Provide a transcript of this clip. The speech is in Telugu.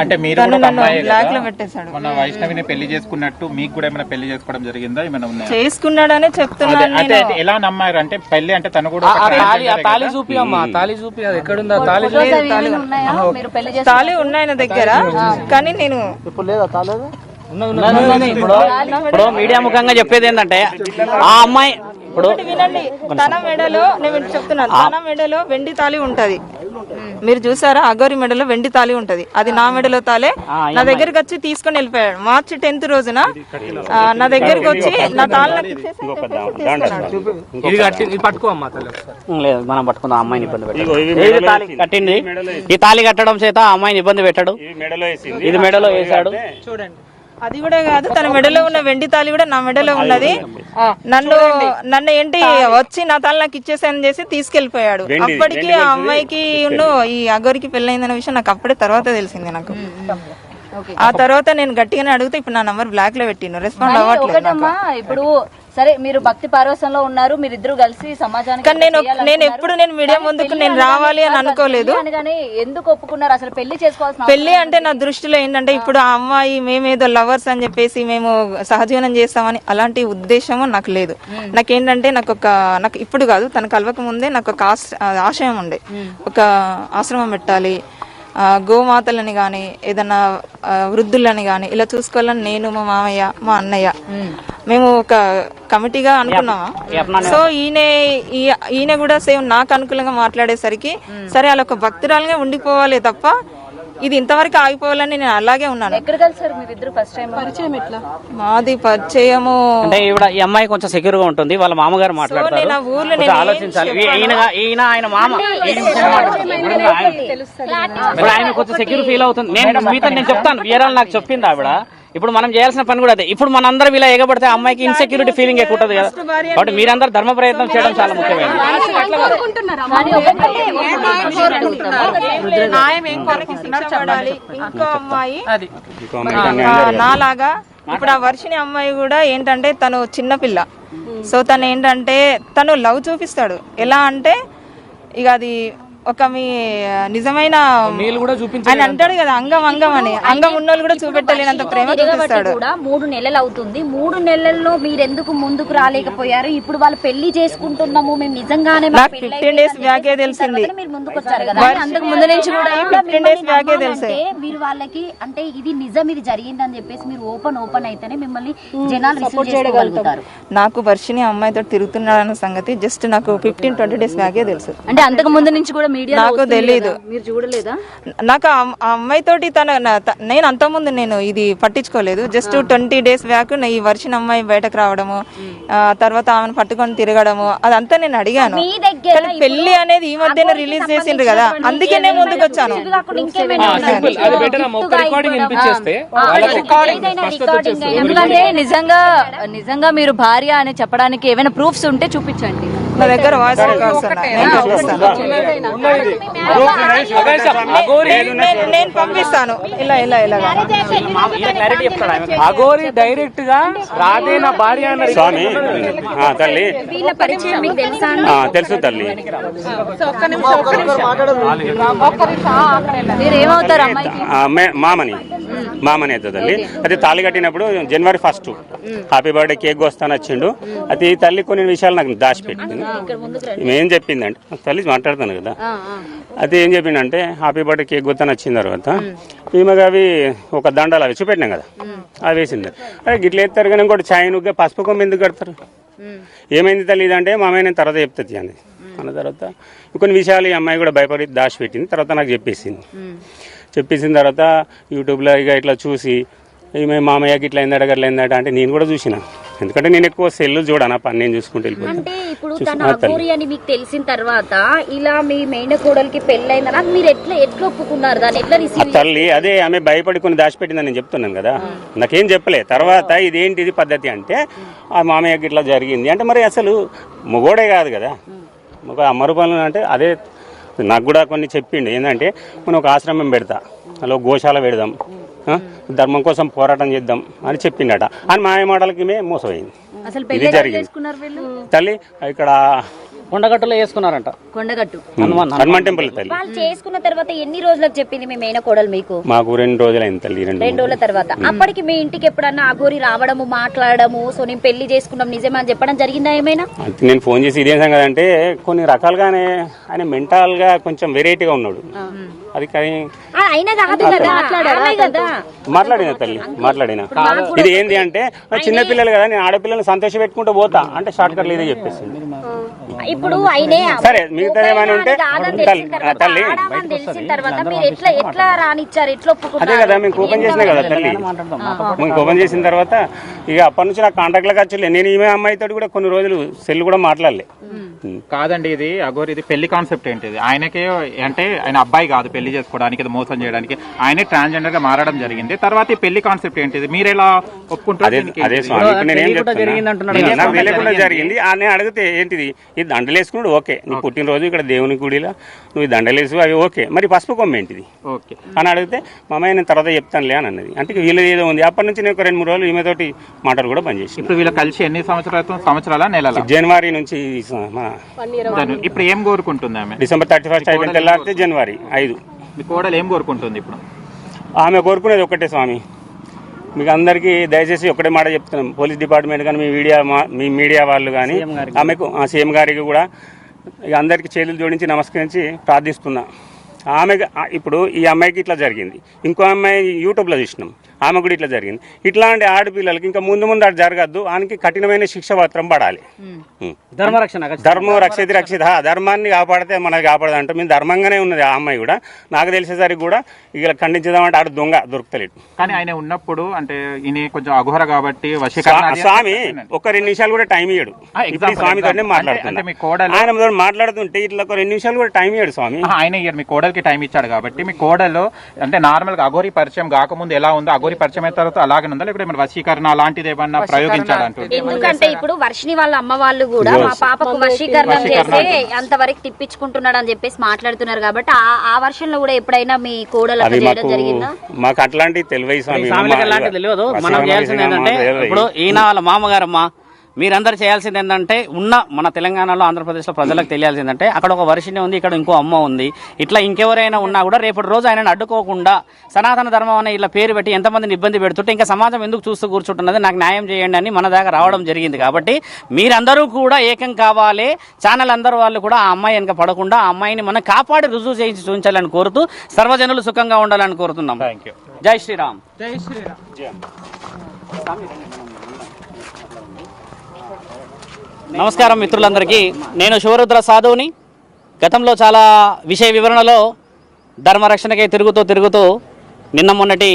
అంటే మీరు కూడా అమ్మాయి బ్లాక్ లో పెట్టేశాడు. మన వైష్ణవిని పెళ్లి చేసుకున్నట్టు మీకు కూడా ఏమైనా పెళ్లి చేసుకోవడం జరిగిందా? ఏమైనా ఉన్నాయా? చేసుకున్నాడనే చెప్తున్నాను. అంటే ఎలా నమ్మారు? అంటే పెళ్లి అంటే తను కూడా తాళి చూపి అమ్మా, తాళి చూపి. అది ఎక్కడుందా తాళి? తాళి ఉన్నాయి నా దగ్గర, కానీ నేను ఇప్పుడు మీడియా ముఖంగా చెప్పేది ఏంటంటే ఆ అమ్మాయి ఇప్పుడు వినండి, తన మెడలో నేను చెప్తున్నాను, తన మెడలో వెండి తాళి ఉంటది. మీరు చూసారా? అగోరి మెడలో వెండి తాళి ఉంటది. అది నా మెడలో తాలే. నా దగ్గరికి వచ్చి తీసుకొని వెళ్ళిపోయాడు. మార్చి 10th రోజున నా దగ్గరికి వచ్చి నా తాళి నాకు ఇచ్చేసి పట్టుకో అమ్మా. లేదు, మనం పట్టుకుందాం. అమ్మాయిని ఇబ్బంది పెట్టాడు. కట్టింది. ఈ తాళి కట్టడం చేత అమ్మాయిని ఇబ్బంది పెట్టాడు. ఇది మెడలో వేసాడు. చూడండి, అది కూడా కాదు, తన మెడలో ఉన్న వెండి తాళి కూడా నా మెడలో ఉన్నది. నన్ను ఏంటి వచ్చి నా తాళి నాకు ఇచ్చేసాను చేసి తీసుకెళ్లిపోయాడు. అప్పటికి ఆ అమ్మాయికి ఈ అగోరికి పెళ్ళైందన్న విషయం నాకు అప్పుడే తర్వాత తెలిసింది. నాకు ఆ తర్వాత నేను గట్టిగానే అడిగితే ఇప్పుడు నా నంబర్ బ్లాక్ లో పెట్టిను, రెస్పాండ్ అవ్వట్లేదు. ఇప్పుడు సరే, మీరు భక్తి పార్వసంలో ఉన్నారు, మీరిద్దరు కలిసి సమాజానికి. నేను ఎప్పుడు నేను మీడియా ముందుకు నేను రావాలి అని అనుకోలేదు. ఎందుకు ఒప్పుకున్నారు అసలు పెళ్లి చేసుకోవాల్సిన? పెళ్లి అంటే నా దృష్టిలో ఏంటంటే ఇప్పుడు ఆ అమ్మాయి మేమేదో లవర్స్ అని చెప్పేసి మేము సహజీవనం చేస్తామని అలాంటి ఉద్దేశము నాకు లేదు. నాకేంటంటే నాకు ఇప్పుడు కాదు, తనకు కలవక ముందే నాకు ఒక ఆశయం ఉండే, ఒక ఆశ్రమం పెట్టాలి, గోమాతలని గాని ఏదన్నా వృద్ధులని గాని ఇలా చూసుకోవాలని నేను, మా మామయ్య, మా అన్నయ్య మేము ఒక కమిటీగా అనుకున్నాము. సో ఈయన కూడా సేమ్ నాకు అనుకూలంగా మాట్లాడేసరికి సరే అలా ఒక భక్తురాలుగా ఉండిపోవాలి తప్ప ఇది ఇంతవరకు ఆగిపోవాలని నేను అలాగే ఉన్నాను. మాది పరిచయము అంటే ఈ అమ్మాయి కొంచెం సెక్యూర్ గా ఉంటుంది. వాళ్ళ మామగారు మాట్లాడతారు, ఆలోచించాలి. ఈయన ఆయన మామ ఆయన కొంచెం సెక్యూర్ ఫీల్ అవుతుంది. నేను చెప్తాను, వీరాలు నాకు చెప్పింది ఆవిడ. ఇప్పుడు మనం చేయాల్సిన పని కూడా అదే. ఇప్పుడు మనందరం ఇలా ఎగబడితే అమ్మాయికి ఇన్సెక్యూరిటీ ఫీలింగ్ ఎక్కువ ఉంటుంది కదా. కాబట్టి మీరందరూ ధర్మ ప్రయత్నం చేయడం చాలా ముఖ్యమైనది. ఇంకో అమ్మాయి నాలాగా ఇప్పుడు ఆ వర్షిని అమ్మాయి కూడా ఏంటంటే తను చిన్నపిల్ల. సో తను ఏంటంటే తను లవ్ చూపిస్తాడు. ఎలా అంటే ఇక అది ఒక మీ నిజమైన ఆయన అంటాడు కదా, అంగం అని. అంగం ఉన్నోళ్ళు కూడా చూపెట్టలేనంత ప్రేమ చూపిస్తాడు. 3 నెలలు అవుతుంది. 3 నెలల్లో మీరెందుకు ముందుకు రాలేకపోయారు? ఇప్పుడు వాళ్ళు పెళ్లి చేసుకుంటున్నాము మేము నిజంగానే, నాకు 15 days బ్యాకే తెలిసింది. మీరు ముందుకు వచ్చారు కదా, అంతకు ముందు నుంచి కూడా 15 days బ్యాకే తెలిసే. మీరు వాళ్ళకి అంటే ఇది నిజం, ఇది జరిగిందని చెప్పేసి మీరు ఓపెన్ అయితేనే మిమ్మల్ని జనాలు రిసీవ్ చేసుకోగలుగుతారు. నాకు వర్షిని అమ్మాయితో తిరుగుతున్నాడన్న సంగతి జస్ట్ నాకు 15-20 days బ్యాకే తెలుసు. అంటే అంతకు ముందు నుంచి కూడా నాకు తెలీదు. మీరు చూడలేదా? నాకు ఆ అమ్మాయి తోటి నేను అంతకుముందు నేను ఇది పట్టించుకోలేదు. జస్ట్ 20 days బ్యాక్ ఈ వర్షిన అమ్మాయి బయటకు రావడము, తర్వాత ఆమెను పట్టుకొని తిరగడము అదంతా నేను అడిగాను. పెళ్లి అనేది ఈ మధ్యన రిలీజ్ చేసిండ్రు కదా, అందుకే నేను ముందుకు వచ్చాను. ఎందుకంటే నిజంగా మీరు భార్య అని చెప్పడానికి ఏమైనా ప్రూఫ్స్ ఉంటే చూపించండి. నా దగ్గర వాయిస్ రికార్డ్స్ నేను పంపిస్తాను. ఇలా అగోరి డైరెక్ట్ గా రాధే నా భార్య స్వామి తల్లి తెలుసు తల్లి. మీరేమవుతారు? మామని అవుతుంది తల్లి. అది తాళి కట్టినప్పుడు January 1 హ్యాపీ బర్త్డే కేక్ వస్తాను వచ్చిండు. అది తల్లి కొన్ని విషయాలు నాకు దాచిపెట్టింది. ఏం చెప్పిందంటే తల్లి మాట్లాడుతాను కదా, అది ఏం చెప్పిందంటే హ్యాపీ బర్త్డే కేక్ వస్తాను వచ్చిన తర్వాత ఈమెగా అవి ఒక దండాలు అవి చూపెట్టినాం కదా, అవి వేసింది. అదే గిట్ల ఎత్తారు కానీ ఇంకోటి చాయనుగా పసుపు కొమ్మ ఎందుకు కడతారు? ఏమైంది తల్లి ఇదంటే మా అమ్మాయి నేను తర్వాత చెప్తుంది అంది. అన్న తర్వాత కొన్ని విషయాలు ఈ అమ్మాయి కూడా భయపడి దాచిపెట్టింది. తర్వాత నాకు చెప్పేసిన తర్వాత యూట్యూబ్లో ఇక ఇట్లా చూసి ఈమె మామయ్యకి ఇట్లా అయిందట అంటే నేను కూడా చూసిన. ఎందుకంటే నేను ఎక్కువ సెల్లు చూడను, పని నేను చూసుకుంటూ వెళ్ళిపోతాను. ఇప్పుడు తన అగోరి అని మీకు తెలిసిన తర్వాత ఇలా మీ మేనకోడలికి పెళ్ళైందా మీరు ఎట్లా ఒప్పుకున్నారు? దాన్ని ఎట్లా రిసీవ్? తల్లి అదే ఆమె భయపడి కొన్ని దాచిపెట్టిందని నేను చెప్తున్నాను కదా, నాకేం చెప్పలే. తర్వాత ఇదేంటిది పద్ధతి అంటే ఆ మామయ్యకి ఇట్లా జరిగింది అంటే మరి అసలు మొగోడే కాదు కదా, ఒక అమరుపనులు అంటే అదే. నాకు కూడా కొన్ని చెప్పిండు ఏంటంటే మనం ఒక ఆశ్రమం పెడతా, అలా గోశాల పెడదాం, ధర్మం కోసం పోరాటం చేద్దాం అని చెప్పిండట. అని మాయ మాటలకి మోసపోయింది. ఇది జరిగింది తల్లి. ఇక్కడ కొండగట్టులో వేసుకున్నారంట కొండగట్టు హనుమాన్ టెంపుల్ తల్లి. వాళ్ళు చేసుకున్న తర్వాత ఎన్ని రోజులకు చెప్పింది మీ మేనకోడలు మీకు? మాకు 2 రోజులైంది తల్లి. 2 రోజుల తర్వాత. అప్పటికి మీ ఇంటికి ఎప్పుడన్నా అఘోరి రావడము, మాట్లాడము, సో నేను పెళ్లి చేసుకున్నాం నిజమే అని చెప్పడం జరిగిందా ఏమైనా? నేను ఫోన్ చేసి ఇదేం సంగతి అంటే కొన్ని రకాలుగానే ఆయన మెంటల్ గా కొంచెం వెరైటీగా ఉన్నాడు. అది కానీ అయినా కాదు కదా, ఆమె కదా మాట్లాడిన తల్లి మాట్లాడిన. ఇది ఏంది అంటే చిన్న పిల్లలు కదా, నేను ఆడపిల్లల్ని సంతోష పెట్టుకుంటూ పోతా అంటే షార్ట్ కట్ లేదే చెప్పేసి. ఇప్పుడు అయినే సరే మిగతా ఏమైనా ఉంటే తల్లి తెలిసిన తర్వాత మీరు ఎట్లా రానిచ్చారు, ఎట్లా ఒప్పుకున్నారు? అదే కదా మేము ఓపెన్ చేసినా కదా తల్లి. మేము ఓపెన్ చేసిన తర్వాత ఇక అప్పటి నుంచి నాకు కాంటాక్ట్లకు వచ్చి నేను ఈమె అమ్మాయితో కూడా కొన్ని రోజులు సెల్ కూడా మాట్లాడలే. కాదండి, ఇది అఘోరి ఇది పెళ్లి కాన్సెప్ట్ ఏంటిది? ఆయనకే అంటే ఆయన అబ్బాయి కాదు పెళ్లి చేసుకోవడానికి, ఇది మోసం చేయడానికి. ఆయనే ట్రాన్స్జెండర్ గా మారడం జరిగింది. తర్వాత ఈ పెళ్లి కాన్సెప్ట్ ఏంటిది? మీరు ఎలా ఒప్పుకుంటారు? అదే స్వామి నేనేం చెప్తున్నా, నాకు తెలియకుండా జరిగింది. నేను అడిగితే ఏంటిది ఇది దండలు వేసుకున్నాడు, ఓకే నీ పుట్టినరోజు ఇక్కడ దేవుని గుడిలో నువ్వు ఈ దండలు వేసు అవి ఓకే, మరి పసుపు కొమ్మ ఏంటిది ఓకే అని అడిగితే మా అమ్మాయి నేను తర్వాత చెప్తానులే అని అన్నది. అంటే వీళ్ళది ఏదో ఉంది. అప్పటి నుంచి నేను ఒక 2-3 రోజులు ఈమెతోటి మాటలు కూడా బంద్ చేసి. ఇప్పుడు వీళ్ళు కలిసి ఎన్ని సంవత్సరాల నెలల? జనవరి నుంచి ఇప్పుడు ఏం కోరుకుంటుంది ఆమె? డిసెంబర్ 31 అయిపోయిన తెల్లారితే జనవరి 5. మీ కోడలు ఏం కోరుకుంటుంది ఇప్పుడు? ఆమె కోరుకునేది ఒకటే స్వామి, మీకు అందరికీ దయచేసి ఒకటే మాట చెప్తున్నాం, పోలీస్ డిపార్ట్మెంట్ కానీ మీ మీడియా వాళ్ళు కానీ ఆమెకు సీఎం గారికి కూడా ఇక అందరికీ చేతులు జోడించి నమస్కరించి ప్రార్థిస్తున్నా. ఆమె ఇప్పుడు ఈ అమ్మాయికి ఇట్లా జరిగింది, ఇంకో అమ్మాయి యూట్యూబ్లో చూసినాం, ఆమె కూడా ఇట్లా జరిగింది. ఇట్లాంటి ఆడపిల్లలకి ఇంకా ముందు అటు జరగద్దు, ఆమెకి కఠినమైన శిక్ష మాత్రం పడాలి. ధర్మం రక్షిత రక్షిత, ధర్మాన్ని కాపాడితే మనకి కాపాడదు అంటే మేము ధర్మంగానే ఉన్నది. ఆ అమ్మాయి కూడా నాకు తెలిసేసరికి కూడా ఇక ఖండించదామంటే ఆడ దొంగ దొరుకుతలేదు. కానీ ఆయన ఉన్నప్పుడు అంటే ఈయన కొంచెం అఘోర కాబట్టి వశీకరణ. స్వామి ఒక 2 నిమిషాలు కూడా టైం ఇయ్యడు. ఇప్పుడు స్వామితోనే మాట్లాడుతున్నా, ఆయన మాట్లాడుతుంటే ఇట్లా ఒక 2 నిమిషాలు కూడా టైం ఇయ్యడు స్వామి. ఆయన ఇయ్యారు, మీ కోడలికి టైం ఇచ్చాడు కాబట్టి. మీ కోడలు అంటే నార్మల్ గా అఘోరి పరిచయం కాకముందు ఎలా ఉందో అఘోరి పరిచయం అయిన తర్వాత అలాగే ఉందా, లేకపోతే ఏమైనా వశీకరణ అలాంటిది ఏమన్నా ప్రయోగించాడు అంటుంది? ఎందుకంటే ఇప్పుడు వర్షిని వాళ్ళ అమ్మ వాళ్ళు కూడా మా పాపకు వశీకరణం చేసి అంతవరకు తిప్పించుకుంటున్నాడు అని చెప్పేసి మాట్లాడుతున్నారు కాబట్టి ఆ వర్షంలో కూడా ఎప్పుడైనా మీ కోడలు చేయడం జరిగిందా? మాకు అట్లాంటి తెలియదు స్వామి, తెలియదు. మనం చేయాల్సింది ఏంటంటే ఇప్పుడు ఈయన వాళ్ళ మామగారమ్మా మీరందరూ చేయాల్సింది ఏంటంటే మన తెలంగాణలో ఆంధ్రప్రదేశ్లో ప్రజలకు తెలియాల్సిందంటే అక్కడ ఒక వర్షిని ఉంది, ఇక్కడ ఇంకో అమ్మ ఉంది, ఇట్లా ఇంకెవరైనా ఉన్నా కూడా రేపటి రోజు ఆయనను అడ్డుకోకుండా సనాతన ధర్మం అనే ఇలా పేరు పెట్టి ఎంతమందిని ఇబ్బంది పెడుతుంటే ఇంకా సమాజం ఎందుకు చూస్తూ కూర్చుంటున్నది, నాకు న్యాయం చేయండి అని మన దాకా రావడం జరిగింది. కాబట్టి మీరందరూ కూడా ఏకం కావాలి, ఛానల్ అందరూ వాళ్ళు కూడా ఆ అమ్మాయి వెనక పడకుండా ఆ అమ్మాయిని మనం కాపాడి రుజువు చేయించి చూపించాలని కోరుతూ సర్వజనులు సుఖంగా ఉండాలని కోరుతున్నాం. జై శ్రీరామ్. జై శ్రీరామ్. నమస్కారం మిత్రులందరికీ, నేను శివరుద్ర సాధువుని. గతంలో చాలా విషయ వివరణలో ధర్మరక్షణకై తిరుగుతూ నిన్న మొన్నటి